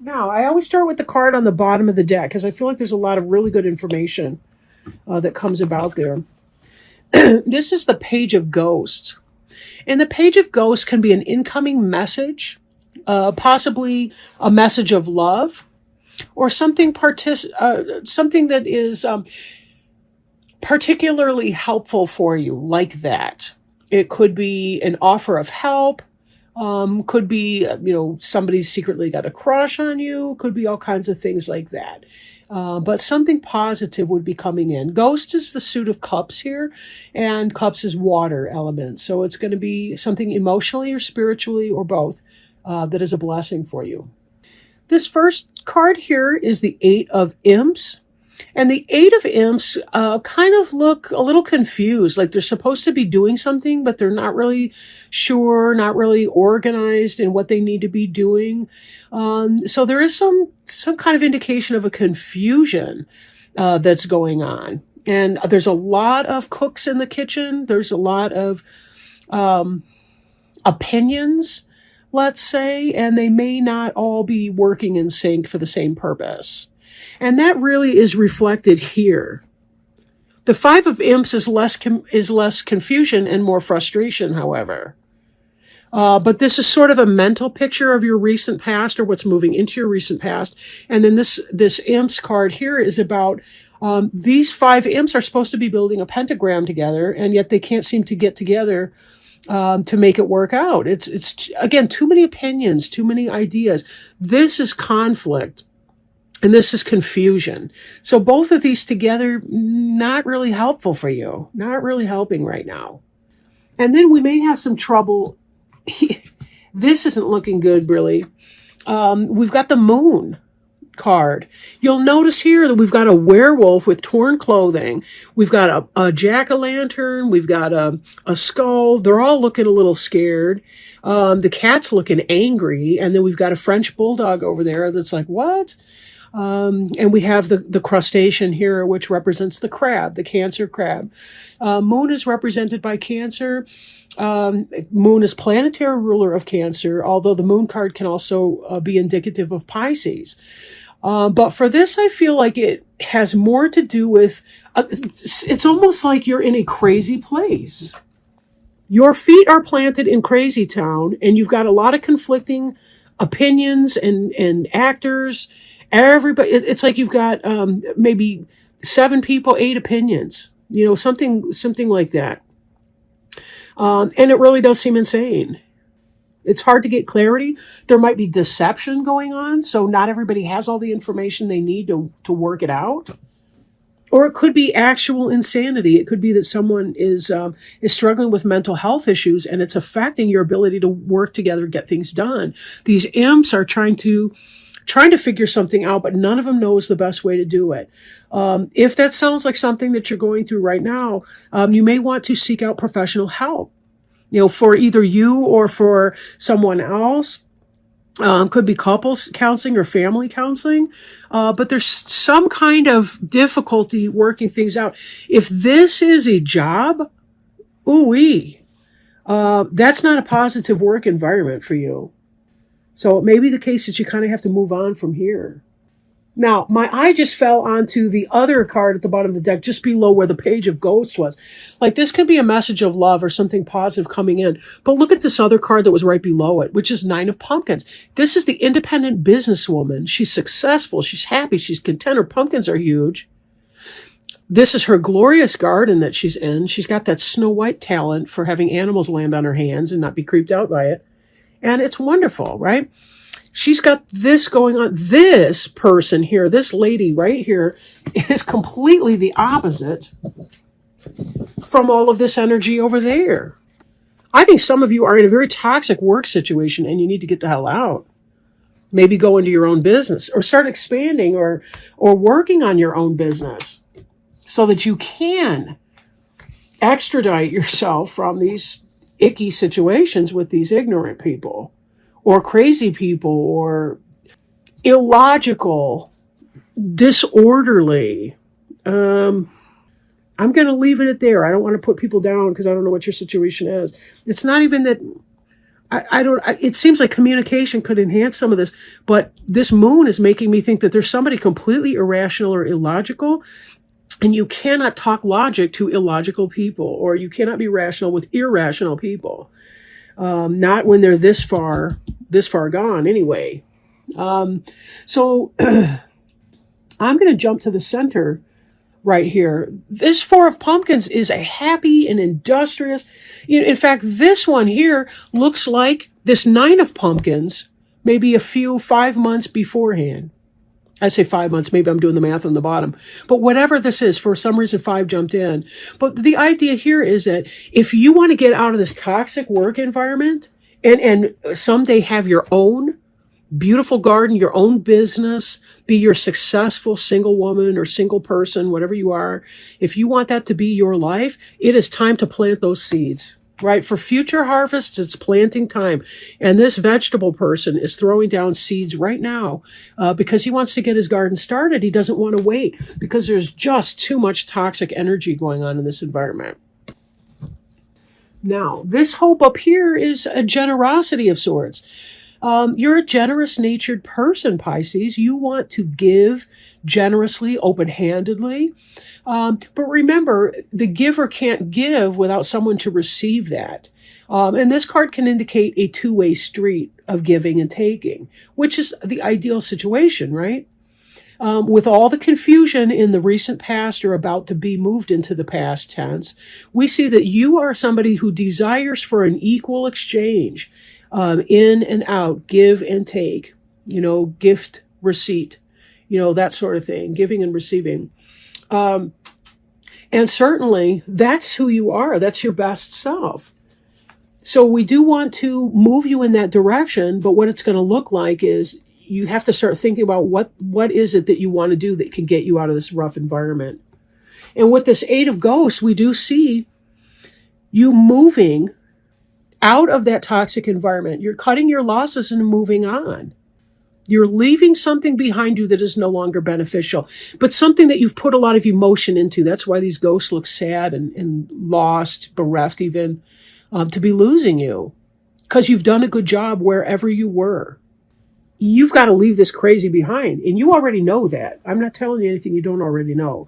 Now, I always start with the card on the bottom of the deck because I feel like there's a lot of really good information that comes about there. This is the Page of Ghosts. And the Page of Ghosts can be an incoming message, possibly a message of love, or something something that is particularly helpful for you, like that. It could be an offer of help. Could be, somebody's secretly got a crush on you. Could be all kinds of things like that. But something positive would be coming in. Ghost is the suit of cups here, and cups is water element. So it's going to be something emotionally or spiritually or both that is a blessing for you. This first card here is the Eight of Imps. And the Eight of Imps kind of look a little confused, like they're supposed to be doing something, but they're not really sure, not really organized in what they need to be doing. So there is some kind of indication of a confusion that's going on. And there's a lot of cooks in the kitchen. There's a lot of opinions, let's say, and they may not all be working in sync for the same purpose. And that really is reflected here. The Five of Imps is less confusion and more frustration, however. But this is sort of a mental picture of your recent past or what's moving into your recent past. And then this Imps card here is about these five imps are supposed to be building a pentagram together, and yet they can't seem to get together to make it work out. It's again, too many opinions, too many ideas. This is conflict. And this is confusion. So both of these together, not really helpful for you. Not really helping right now. And then we may have some trouble. This isn't looking good, really. We've got the Moon card. You'll notice here that we've got a werewolf with torn clothing. We've got a jack-o'-lantern. We've got a skull. They're all looking a little scared. The cat's looking angry. And then we've got a French bulldog over there that's like, what? And we have the crustacean here, which represents the crab, the Cancer crab. Moon is represented by Cancer. Moon is planetary ruler of Cancer, although the Moon card can also be indicative of Pisces. But for this, I feel like it has more to do with, it's almost like you're in a crazy place. Your feet are planted in crazy town, and you've got a lot of conflicting opinions and actors. Everybody, it's like you've got maybe 7 people, 8 opinions, something like that. And it really does seem insane. It's hard to get clarity. There might be deception going on, so not everybody has all the information they need to work it out. Or it could be actual insanity. It could be that someone is struggling with mental health issues, and it's affecting your ability to work together, get things done. These imps are trying to figure something out, but none of them knows the best way to do it. If that sounds like something that you're going through right now, you may want to seek out professional help, for either you or for someone else. Could be couples counseling or family counseling. But there's some kind of difficulty working things out. If this is a job, that's not a positive work environment for you. So it may be the case that you kind of have to move on from here. Now, my eye just fell onto the other card at the bottom of the deck, just below where the Page of Ghosts was. Like, this could be a message of love or something positive coming in. But look at this other card that was right below it, which is Nine of Pumpkins. This is the independent businesswoman. She's successful. She's happy. She's content. Her pumpkins are huge. This is her glorious garden that she's in. She's got that Snow White talent for having animals land on her hands and not be creeped out by it. And it's wonderful, right? She's got this going on. This person here, this lady right here, is completely the opposite from all of this energy over there. I think some of you are in a very toxic work situation and you need to get the hell out. Maybe go into your own business or start expanding or working on your own business so that you can extradite yourself from these icky situations with these ignorant people or crazy people or illogical, disorderly. I'm going to leave it at there. I don't want to put people down because I don't know what your situation is. It's not even that it seems like communication could enhance some of this, but this moon is making me think that there's somebody completely irrational or illogical, and you cannot talk logic to illogical people, or you cannot be rational with irrational people. Not when they're this far gone anyway. So I'm going to jump to the center right here. This Four of Pumpkins is a happy and industrious. In fact, this one here looks like this Nine of Pumpkins, maybe 5 months beforehand. I say 5 months, maybe I'm doing the math on the bottom. But whatever this is, for some reason 5 jumped in. But the idea here is that if you want to get out of this toxic work environment and someday have your own beautiful garden, your own business, be your successful single woman or single person, whatever you are, if you want that to be your life, it is time to plant those seeds. Right? For future harvests, it's planting time. And this vegetable person is throwing down seeds right now because he wants to get his garden started. He doesn't want to wait because there's just too much toxic energy going on in this environment. Now, this hope up here is a generosity of sorts. You're a generous-natured person, Pisces. You want to give generously, open-handedly. But remember, the giver can't give without someone to receive that. And this card can indicate a two-way street of giving and taking, which is the ideal situation, right? With all the confusion in the recent past or about to be moved into the past tense, we see that you are somebody who desires for an equal exchange. In and out, give and take, gift, receipt, that sort of thing, giving and receiving. And certainly that's who you are. That's your best self. So we do want to move you in that direction, but what it's going to look like is you have to start thinking about what is it that you want to do that can get you out of this rough environment. And with this Eight of Ghosts, we do see you moving out of that toxic environment. You're cutting your losses and moving on. You're leaving something behind you that is no longer beneficial, but something that you've put a lot of emotion into. That's why these ghosts look sad and lost, bereft even, to be losing you, because you've done a good job wherever you were. You've got to leave this crazy behind, and you already know that. I'm not telling you anything you don't already know.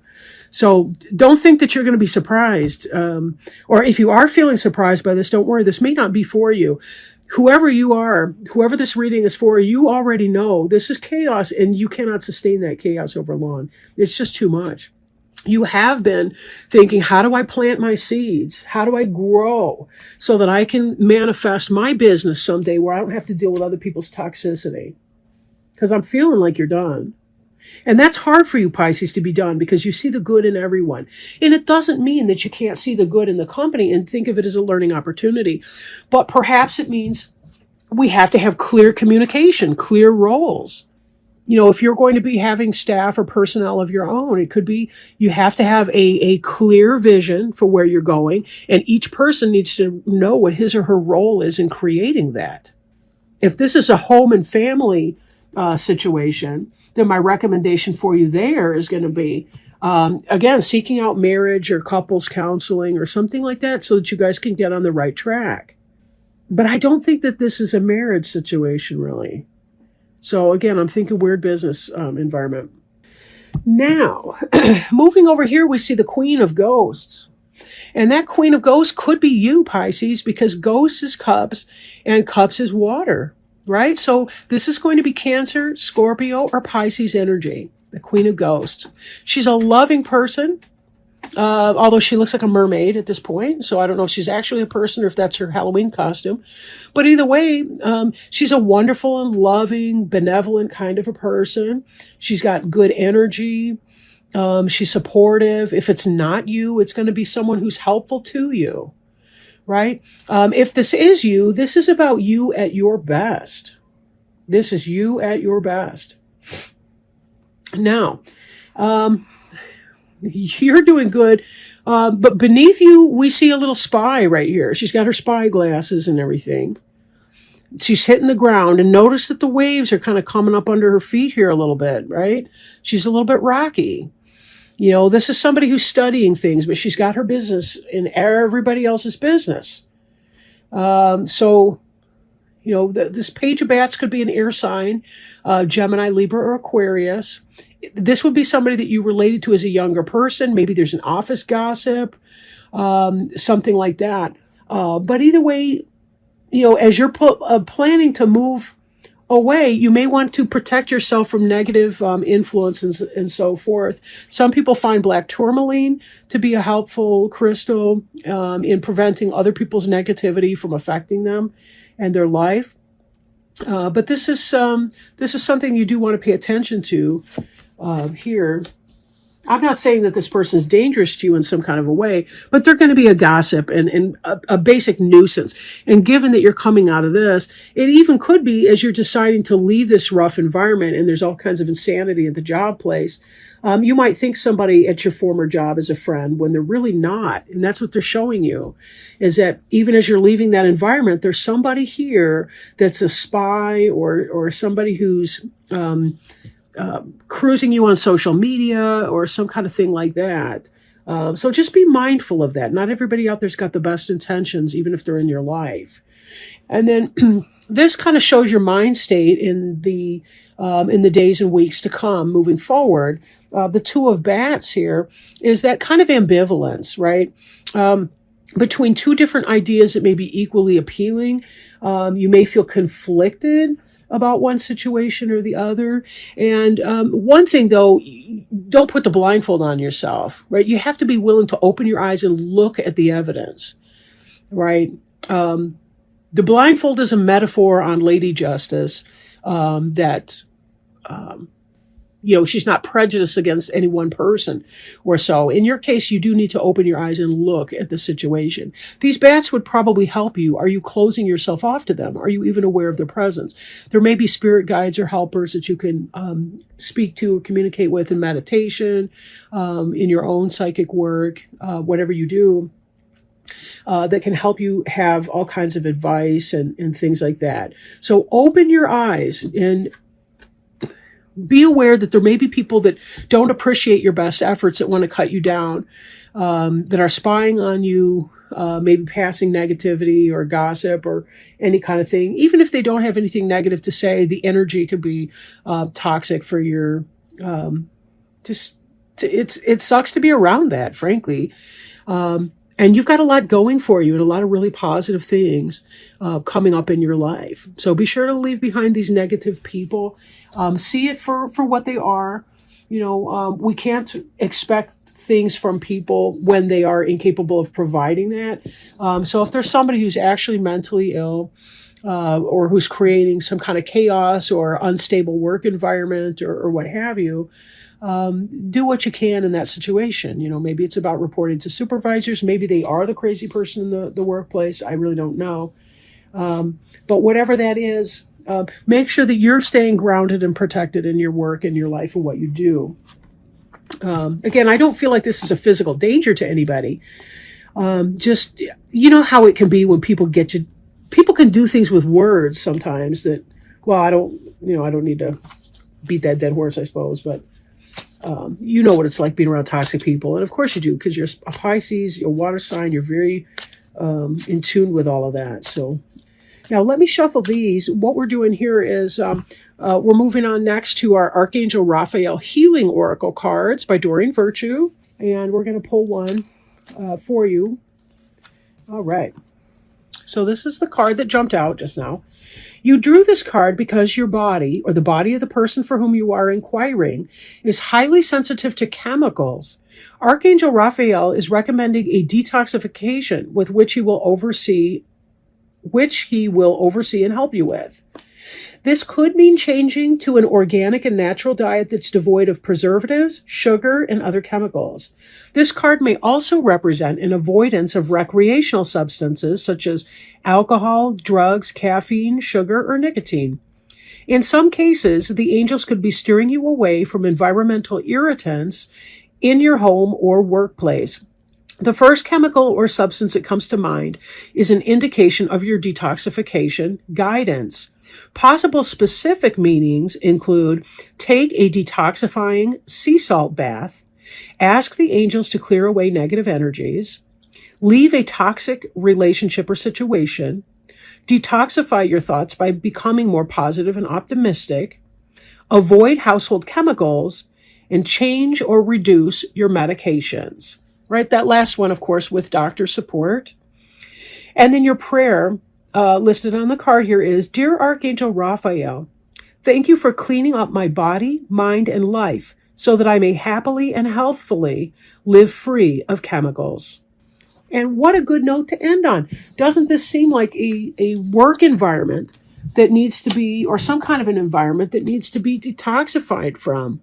So don't think that you're going to be surprised. Or if you are feeling surprised by this, don't worry. This may not be for you. Whoever you are, whoever this reading is for, you already know this is chaos, and you cannot sustain that chaos over long. It's just too much. You have been thinking, how do I plant my seeds? How do I grow so that I can manifest my business someday where I don't have to deal with other people's toxicity? Because I'm feeling like you're done. And that's hard for you, Pisces, to be done because you see the good in everyone. And it doesn't mean that you can't see the good in the company and think of it as a learning opportunity. But perhaps it means we have to have clear communication, clear roles. If you're going to be having staff or personnel of your own, it could be you have to have a clear vision for where you're going, and each person needs to know what his or her role is in creating that. If this is a home and family situation, then my recommendation for you there is going to be, again, seeking out marriage or couples counseling or something like that so that you guys can get on the right track. But I don't think that this is a marriage situation, really. So again, I'm thinking weird business environment. Now, moving over here, we see the Queen of Ghosts. And that Queen of Ghosts could be you, Pisces, because Ghosts is cups and cups is water, right? So this is going to be Cancer, Scorpio, or Pisces energy, the Queen of Ghosts. She's a loving person, although she looks like a mermaid at this point. So I don't know if she's actually a person or if that's her Halloween costume. But either way, she's a wonderful and loving, benevolent kind of a person. She's got good energy. She's supportive. If it's not you, it's going to be someone who's helpful to you, right? If this is you, this is about you at your best. This is you at your best. Now, you're doing good, but beneath you, we see a little spy right here. She's got her spy glasses and everything. She's hitting the ground, and notice that the waves are kind of coming up under her feet here a little bit, right? She's a little bit rocky. This is somebody who's studying things, but she's got her business in everybody else's business. So This Page of Bats could be an air sign, Gemini, Libra, or Aquarius. This would be somebody that you related to as a younger person. Maybe there's an office gossip, something like that. But either way, as you're planning to move away, you may want to protect yourself from negative influences and so forth. Some people find black tourmaline to be a helpful crystal in preventing other people's negativity from affecting them and their life. But this is something you do want to pay attention to here. I'm not saying that this person is dangerous to you in some kind of a way, but they're going to be a gossip and a basic nuisance. And given that you're coming out of this, it even could be as you're deciding to leave this rough environment and there's all kinds of insanity at the job place, you might think somebody at your former job is a friend when they're really not. And that's what they're showing you, is that even as you're leaving that environment, there's somebody here that's a spy or somebody who's cruising you on social media or some kind of thing like that. So just be mindful of that. Not everybody out there's got the best intentions, even if they're in your life. And then this kind of shows your mind state in the days and weeks to come, moving forward. The Two of Bats here is that kind of ambivalence, right? Between two different ideas that may be equally appealing. You may feel conflicted about one situation or the other. And one thing, though, don't put the blindfold on yourself, right? You have to be willing to open your eyes and look at the evidence, right? The blindfold is a metaphor on Lady Justice that she's not prejudiced against any one person or so. In your case, you do need to open your eyes and look at the situation. These bats would probably help you. Are you closing yourself off to them? Are you even aware of their presence? There may be spirit guides or helpers that you can speak to or communicate with in meditation, in your own psychic work, whatever you do. That can help you have all kinds of advice and things like that. So open your eyes and be aware that there may be people that don't appreciate your best efforts, that want to cut you down, that are spying on you, maybe passing negativity or gossip or any kind of thing. Even if they don't have anything negative to say, the energy could be toxic for your, it sucks to be around that, frankly. And you've got a lot going for you and a lot of really positive things coming up in your life. So be sure to leave behind these negative people. See it for what they are. We can't expect things from people when they are incapable of providing that. So if there's somebody who's actually mentally ill, or who's creating some kind of chaos or unstable work environment or what have you, do what you can in that situation. Maybe it's about reporting to supervisors. Maybe they are the crazy person in the workplace. I really don't know. But whatever that is, make sure that you're staying grounded and protected in your work and your life and what you do. Again, I don't feel like this is a physical danger to anybody. Just, how it can be when people get you. People can do things with words sometimes that, well, I don't need to beat that dead horse, I suppose, but you know what it's like being around toxic people. And of course you do, because you're a Pisces, you're a water sign, you're very in tune with all of that. So now let me shuffle these. What we're doing here is we're moving on next to our Archangel Raphael Healing Oracle cards by Doreen Virtue. And we're going to pull one for you. All right. So this is the card that jumped out just now. You drew this card because your body, or the body of the person for whom you are inquiring, is highly sensitive to chemicals. Archangel Raphael is recommending a detoxification with which he will oversee and help you with. This could mean changing to an organic and natural diet that's devoid of preservatives, sugar, and other chemicals. This card may also represent an avoidance of recreational substances such as alcohol, drugs, caffeine, sugar, or nicotine. In some cases, the angels could be steering you away from environmental irritants in your home or workplace. The first chemical or substance that comes to mind is an indication of your detoxification guidance. Possible specific meanings include take a detoxifying sea salt bath, ask the angels to clear away negative energies, leave a toxic relationship or situation, Detoxify your thoughts by becoming more positive and optimistic. Avoid household chemicals and change or reduce your medications. Right? That last one, of course, with doctor support. And then your prayer listed on the card here is, Dear Archangel Raphael, thank you for cleaning up my body, mind, and life so that I may happily and healthfully live free of chemicals. And what a good note to end on. Doesn't this seem like a work environment that needs to be, or some kind of an environment that needs to be detoxified from?